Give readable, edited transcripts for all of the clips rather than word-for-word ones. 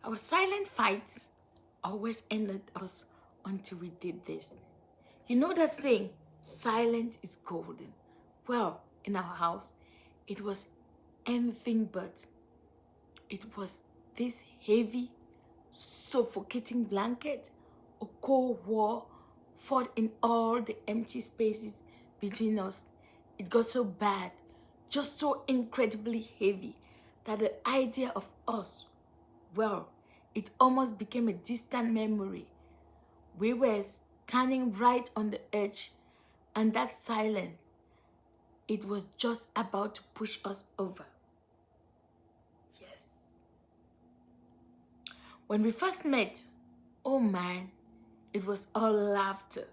Our silent fights always ended us until we did this. You know that saying, silence is golden. Well, in our house, it was anything but. It was this heavy, suffocating blanket, a cold war fought in all the empty spaces between us. It got so bad, just so incredibly heavy, that the idea of us, well, it almost became a distant memory. We were standing right on the edge, and that silence, it was just about to push us over. Yes. When we first met, oh man, it was all laughter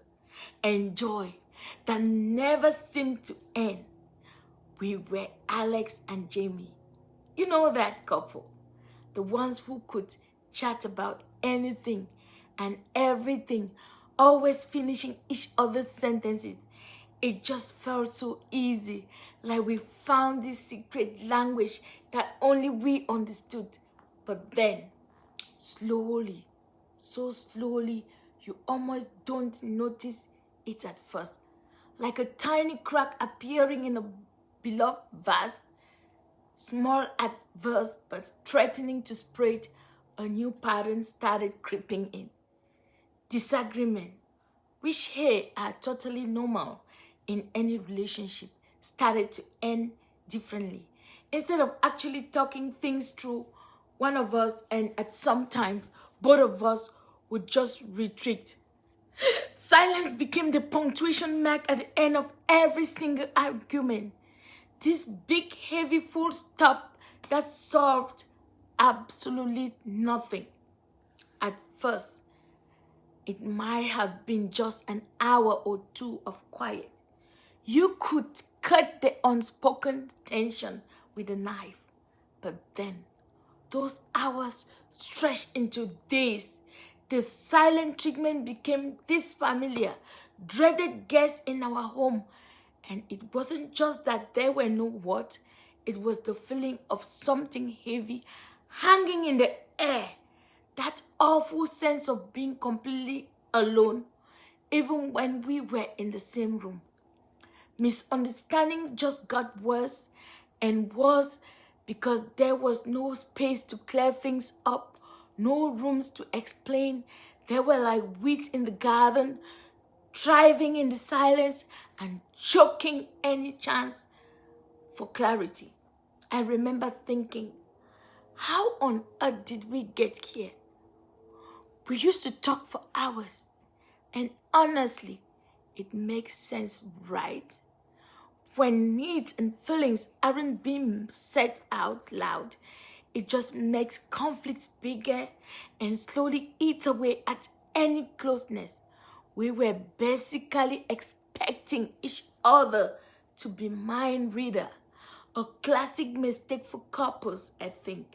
and joy that never seemed to end. We were Alex and Jamie. You know that couple, the ones who could chat about anything and everything, always finishing each other's sentences. It just felt so easy, like we found this secret language that only we understood. But then, slowly, so slowly, you almost don't notice it at first. Like a tiny crack appearing in a beloved vase, small at first but threatening to spread, a new pattern started creeping in. Disagreement, which here are totally normal in any relationship, started to end differently. Instead of actually talking things through, one of us, and at some times both of us, would just retreat. Silence became the punctuation mark at the end of every single argument. This big, heavy full stop that solved absolutely nothing. At first, it might have been just an hour or two of quiet. You could cut the unspoken tension with a knife. But then, those hours stretched into days. The silent treatment became this familiar, dreaded guest in our home. And it wasn't just that there were no words, it was the feeling of something heavy hanging in the air. That awful sense of being completely alone, even when we were in the same room. Misunderstanding just got worse and worse because there was no space to clear things up, no rooms to explain. They were like weeds in the garden, thriving in the silence and choking any chance for clarity. I remember thinking, how on earth did we get here? We used to talk for hours, and honestly, it makes sense, right? When needs and feelings aren't being said out loud, it just makes conflicts bigger and slowly eats away at any closeness. We were basically expecting each other to be mind reader, a classic mistake for couples, I think.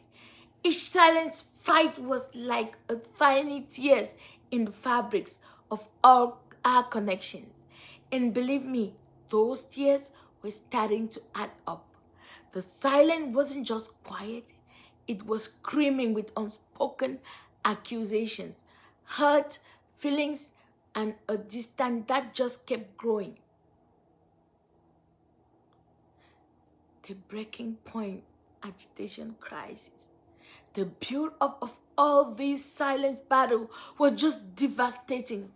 Each silent fight was like a tiny tears in the fabrics of all our connections. And believe me, those tears were starting to add up. The silence wasn't just quiet, it was screaming with unspoken accusations, hurt, feelings, and a distance that just kept growing. The breaking point, agitation, crisis. The build-up of all these silence battles was just devastating.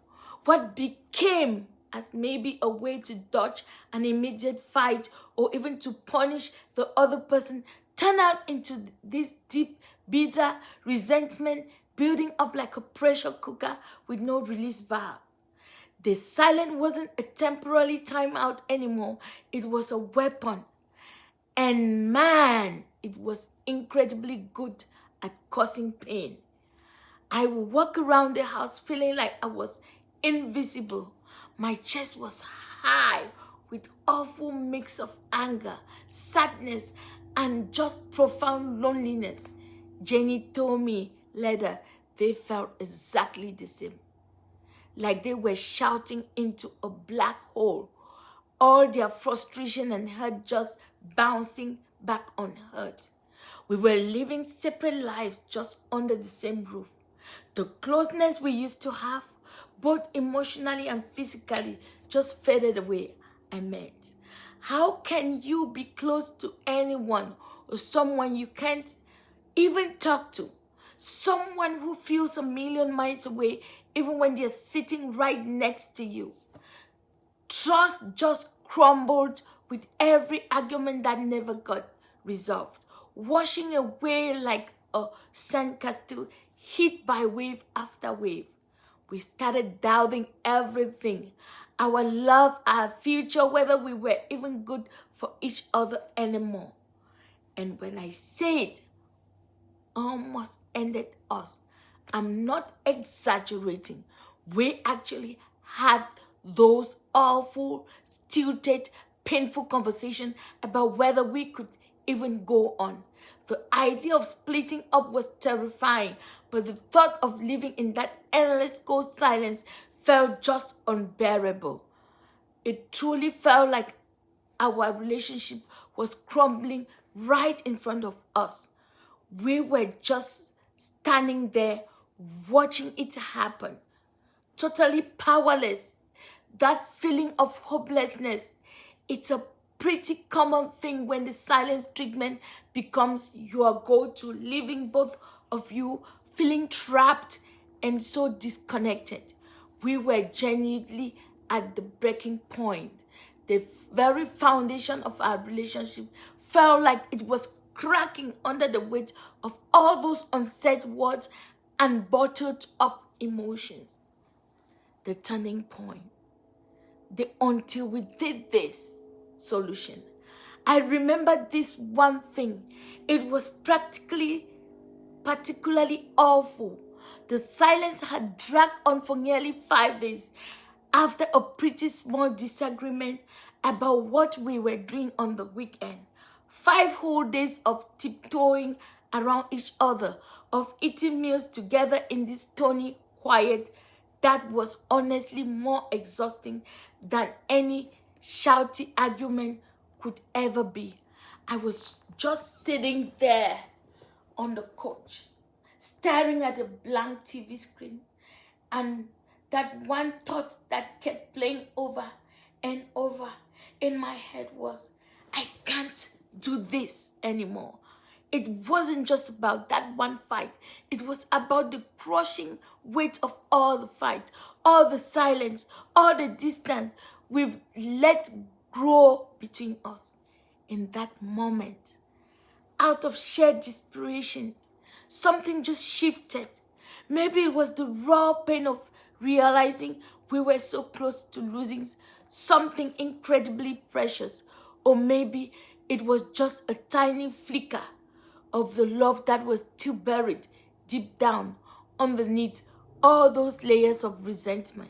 What became as maybe a way to dodge an immediate fight or even to punish the other person turned out into this deep, bitter resentment building up like a pressure cooker with no release valve. The silence wasn't a temporary timeout anymore. It was a weapon. And man, it was incredibly good at causing pain. I would walk around the house feeling like I was invisible. My chest was high with awful mix of anger, sadness, and just profound loneliness. Jenny told me later they felt exactly the same. Like they were shouting into a black hole. All their frustration and hurt just bouncing back unheard. We were living separate lives just under the same roof. The closeness we used to have, both emotionally and physically, just faded away. I meant, how can you be close to anyone or someone you can't even talk to? Someone who feels a million miles away even when they're sitting right next to you. Trust just crumbled with every argument that never got resolved, washing away like a sandcastle hit by wave after wave. We started doubting everything, our love, our future, whether we were even good for each other anymore. And when I say it almost ended us, I'm not exaggerating. We actually had those awful, stilted, painful conversations about whether we could even go on. The idea of splitting up was terrifying, but the thought of living in that endless cold silence felt just unbearable. It truly felt like our relationship was crumbling right in front of us. We were just standing there watching it happen, totally powerless. That feeling of hopelessness, it's a pretty common thing when the silence treatment becomes your go-to, leaving both of you feeling trapped and so disconnected. We were genuinely at the breaking point. The very foundation of our relationship felt like it was cracking under the weight of all those unsaid words and bottled up emotions. The turning point. The until we did this solution. I remember this one thing. It was particularly awful. The silence had dragged on for nearly 5 days after a pretty small disagreement about what we were doing on the weekend. 5 whole days of tiptoeing around each other, of eating meals together in this stony quiet that was honestly more exhausting than any shouty argument could ever be. I was just sitting there on the couch, staring at a blank TV screen, and that one thought that kept playing over and over in my head was, I can't do this anymore. It wasn't just about that one fight. It was about the crushing weight of all the fight, all the silence, all the distance we've let grow between us. In that moment, out of sheer desperation, something just shifted. Maybe it was the raw pain of realizing we were so close to losing something incredibly precious. Or maybe it was just a tiny flicker of the love that was still buried deep down underneath all those layers of resentment.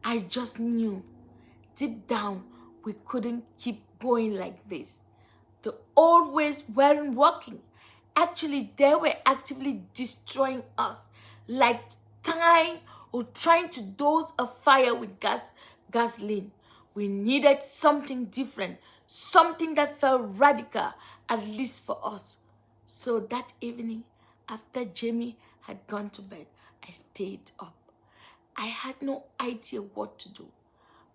I just knew deep down we couldn't keep going like this. The old ways weren't working. Actually, they were actively destroying us, like tying or trying to dose a fire with gasoline. We needed something different, something that felt radical, at least for us. So that evening, after Jamie had gone to bed, I stayed up. I had no idea what to do,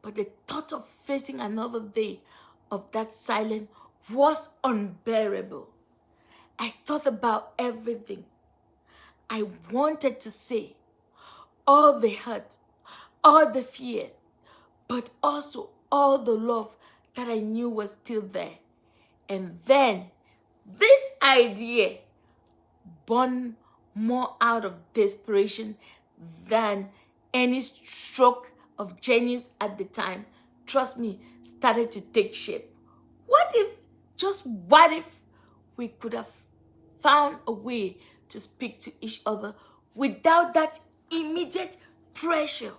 but the thought of facing another day of that silence was unbearable. I thought about everything I wanted to say, all the hurt, all the fear, but also all the love that I knew was still there. And then this idea born more out of desperation than any stroke of genius at the time, trust me, started to take shape. What if we could have found a way to speak to each other without that immediate pressure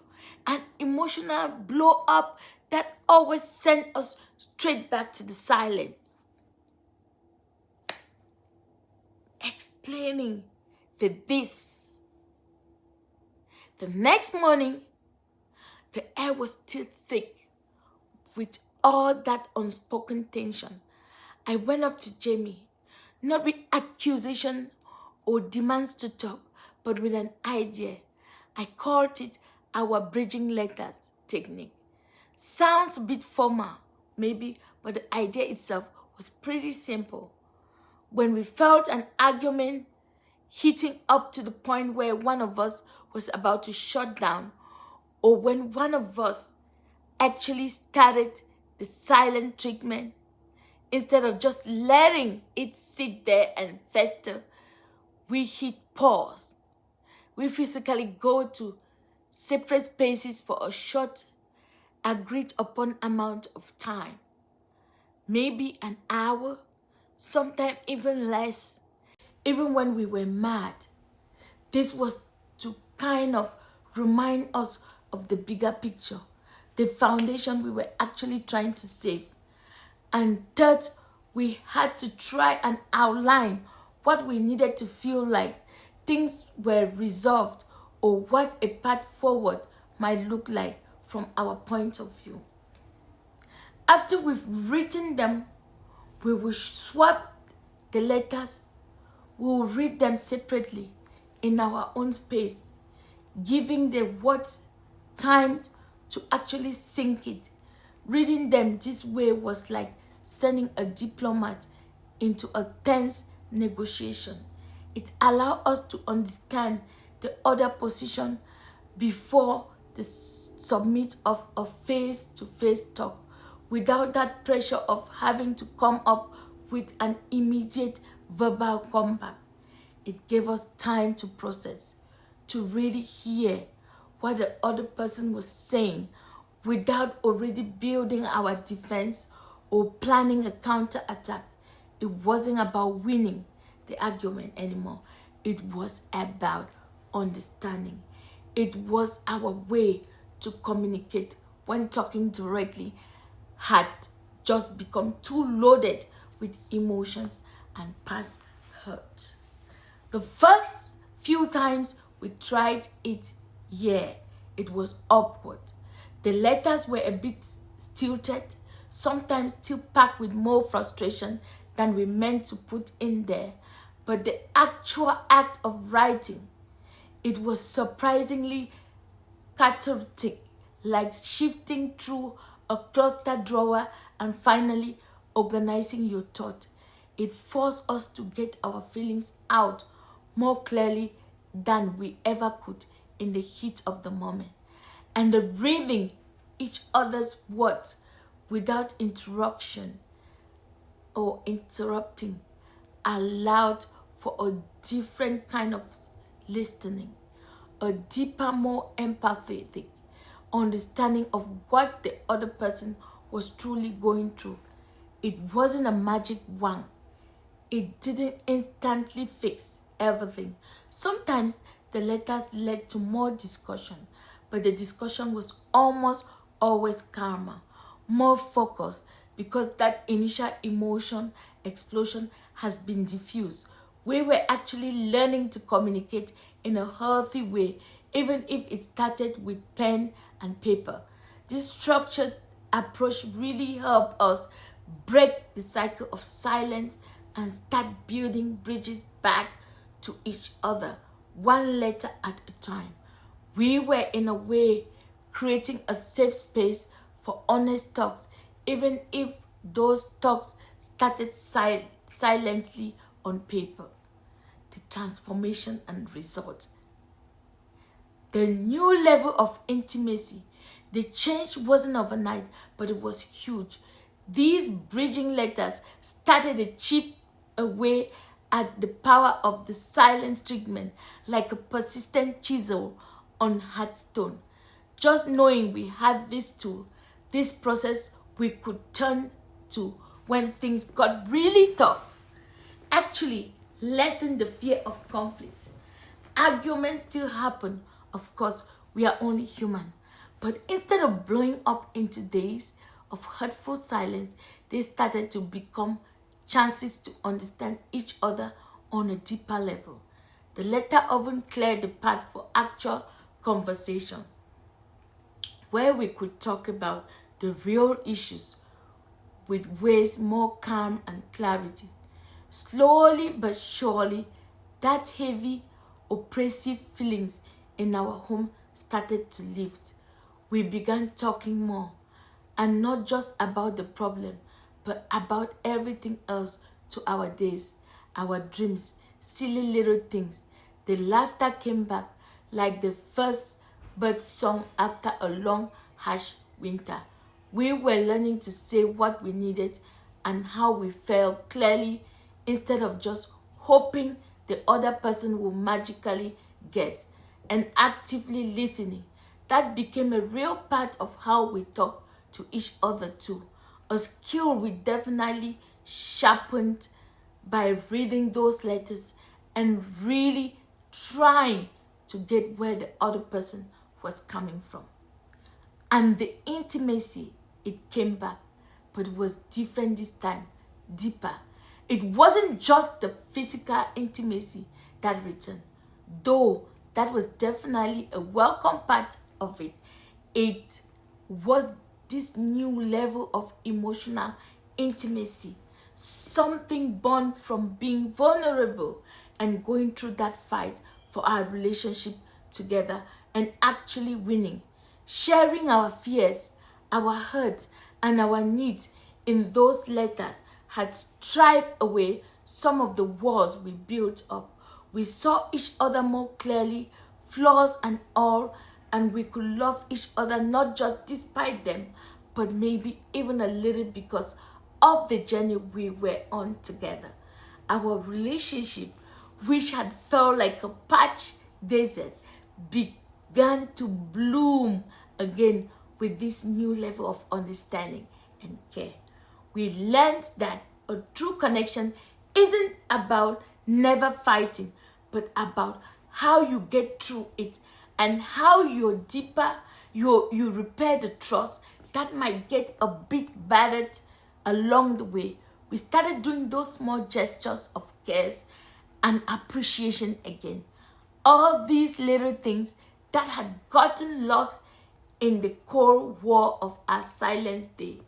and emotional blow up that always sent us straight back to the silence? Explaining this. The next morning, the air was still thick with all that unspoken tension. I went up to Jamie, not with accusation or demands to talk, but with an idea. I called it our bridging letters technique. Sounds a bit formal, maybe, but the idea itself was pretty simple. When we felt an argument heating up to the point where one of us was about to shut down, or when one of us actually started the silent treatment, instead of just letting it sit there and fester, we hit pause. We physically go to separate spaces for a short, agreed upon amount of time. Maybe an hour, sometimes even less. Even when we were mad, this was to kind of remind us of the bigger picture, the foundation we were actually trying to save. And third, we had to try and outline what we needed to feel like things were resolved, or what a path forward might look like from our point of view. After we've written them, we will swap the letters. We will read them separately in our own space, giving the words time to actually sink it. Reading them this way was like sending a diplomat into a tense negotiation. It allowed us to understand the other position before the submit of a face-to-face talk, without that pressure of having to come up with an immediate verbal comeback. It gave us time to process, to really hear what the other person was saying without already building our defense or planning a counterattack. It wasn't about winning the argument anymore. It was about understanding. It was our way to communicate when talking directly had just become too loaded with emotions and past hurt. The first few times we tried it, it was upward. The letters were a bit stilted, sometimes still packed with more frustration than we meant to put in there. But the actual act of writing, it was surprisingly cathartic, like shifting through a cluster drawer and finally organizing your thought. It forced us to get our feelings out more clearly than we ever could in the heat of the moment. And the reading each other's words without interruption or interrupting allowed for a different kind of listening, a deeper, more empathetic understanding of what the other person was truly going through. It wasn't a magic wand. It didn't instantly fix everything. Sometimes the letters led to more discussion, but the discussion was almost always calmer, more focused, because that initial emotion explosion has been diffused. We were actually learning to communicate in a healthy way, even if it started with pen and paper. This structured approach really helped us break the cycle of silence and start building bridges back to each other, one letter at a time. We were, in a way, creating a safe space for honest talks, even if those talks started silently on paper. The transformation and result. The new level of intimacy. The change wasn't overnight, but it was huge. These bridging letters started to chip away at the power of the silent treatment like a persistent chisel on hearthstone. Just knowing we had this tool, this process we could turn to when things got really tough, actually lessened the fear of conflict. Arguments still happen, of course, we are only human. But instead of blowing up into days of hurtful silence, they started to become chances to understand each other on a deeper level. The letter often cleared the path for actual conversation, where we could talk about the real issues with ways more calm and clarity. Slowly but surely, that heavy, oppressive feelings in our home started to lift. We began talking more, and not just about the problem, but about everything else to our days, our dreams, silly little things. The laughter came back like the first bird song after a long, harsh winter. We were learning to say what we needed and how we felt clearly instead of just hoping the other person will magically guess, and actively listening. That became a real part of how we talk to each other too. A skill we definitely sharpened by reading those letters and really trying to get where the other person was coming from. And the intimacy, it came back, but it was different this time, deeper. It wasn't just the physical intimacy that returned, though that was definitely a welcome part of it. It was this new level of emotional intimacy, something born from being vulnerable and going through that fight for our relationship together and actually winning, sharing our fears, our hurts, and our needs in those letters had stripped away some of the walls we built up. We saw each other more clearly, flaws and all, and we could love each other not just despite them, but maybe even a little because of the journey we were on together. Our relationship, which had felt like a parched desert, began to bloom again with this new level of understanding and care. We learned that a true connection isn't about never fighting, but about how you get through it and how you're deeper, you repair the trust that might get a bit battered along the way. We started doing those small gestures of cares and appreciation again. All these little things that had gotten lost in the cold war of our silence day.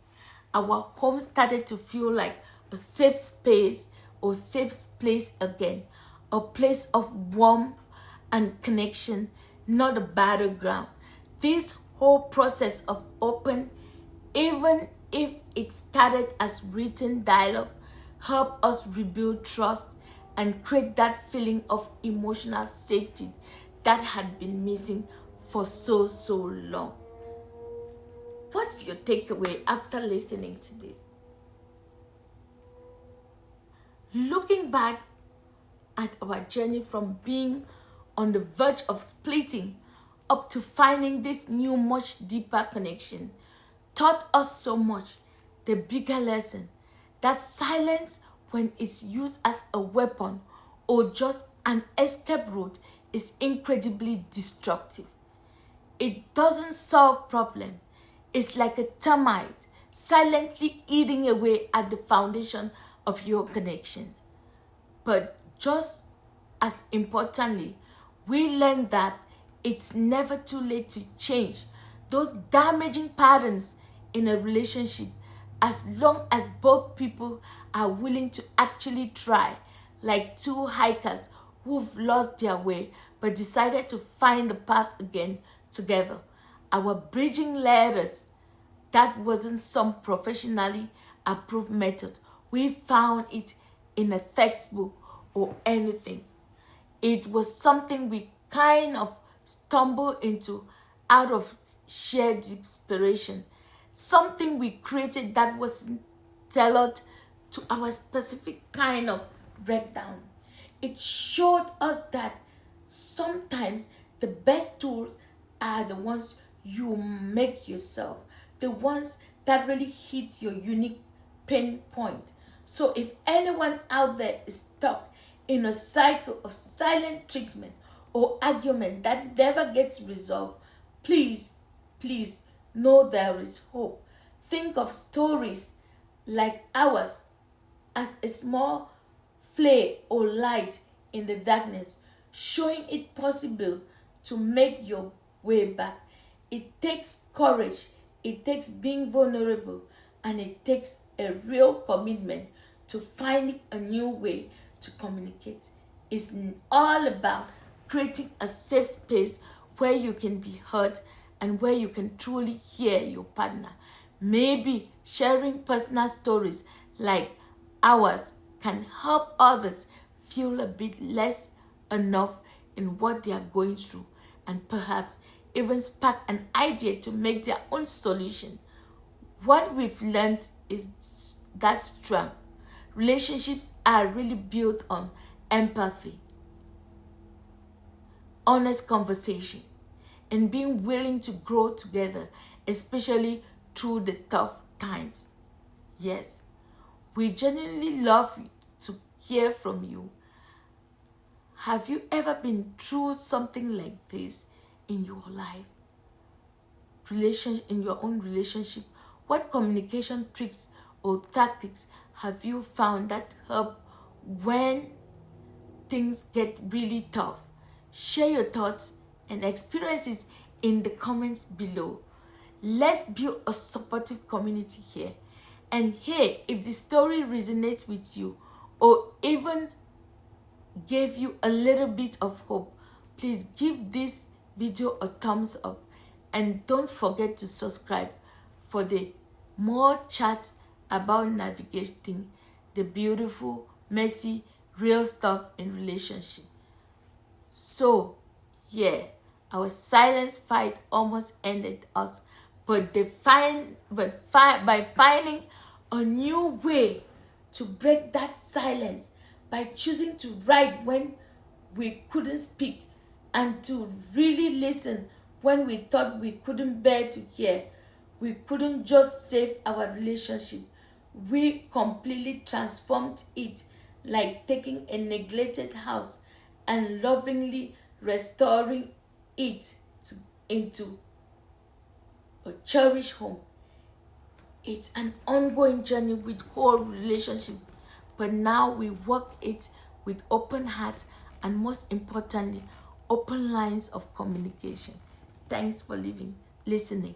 Our home started to feel like a safe space or safe place again, a place of warmth and connection, not a battleground. This whole process of open, even if it started as written dialogue, helped us rebuild trust and create that feeling of emotional safety that had been missing for so long. What's your takeaway after listening to this? Looking back at our journey from being on the verge of splitting up to finding this new, much deeper connection taught us so much. The bigger lesson that silence, when it's used as a weapon or just an escape route, is incredibly destructive. It doesn't solve problem. It's like a termite silently eating away at the foundation of your connection. But just as importantly, we learn that it's never too late to change those damaging patterns in a relationship as long as both people are willing to actually try, like two hikers who've lost their way but decided to find the path again together. Our bridging letters, that wasn't some professionally approved method. We found it in a textbook or anything. It was something we kind of stumbled into out of sheer desperation. Something we created that wasn't tailored to our specific kind of breakdown. It showed us that sometimes the best tools are the ones you make yourself, the ones that really hit your unique pain point. So if anyone out there is stuck in a cycle of silent treatment or argument that never gets resolved, please know there is hope. Think of stories like ours as a small flare or light in the darkness, showing it possible to make your way back. It takes courage, it takes being vulnerable, and it takes a real commitment to finding a new way to communicate. It's all about creating a safe space where you can be heard and where you can truly hear your partner. Maybe sharing personal stories like ours can help others feel a bit less enough in what they are going through, and perhaps even spark an idea to make their own solution. What we've learned is that strong relationships are really built on empathy, honest conversation, and being willing to grow together, especially through the tough times. Yes, we genuinely love to hear from you. Have you ever been through something like this in your life? In your own relationship? What communication tricks or tactics have you found that help when things get really tough? Share your thoughts and experiences in the comments below. Let's build a supportive community here. And hey, if the story resonates with you or even gave you a little bit of hope, please give this video a thumbs up and don't forget to subscribe for the more chats about navigating the beautiful, messy, real stuff in relationship. So, yeah, our silence fight almost ended us, but by finding a new way to break that silence, by choosing to write when we couldn't speak and to really listen when we thought we couldn't bear to hear, we couldn't just save our relationship. We completely transformed it, like taking a neglected house and lovingly restoring it into a cherished home. It's an ongoing journey with whole relationship, but now we work it with open heart and, most importantly, open lines of communication. Thanks for listening.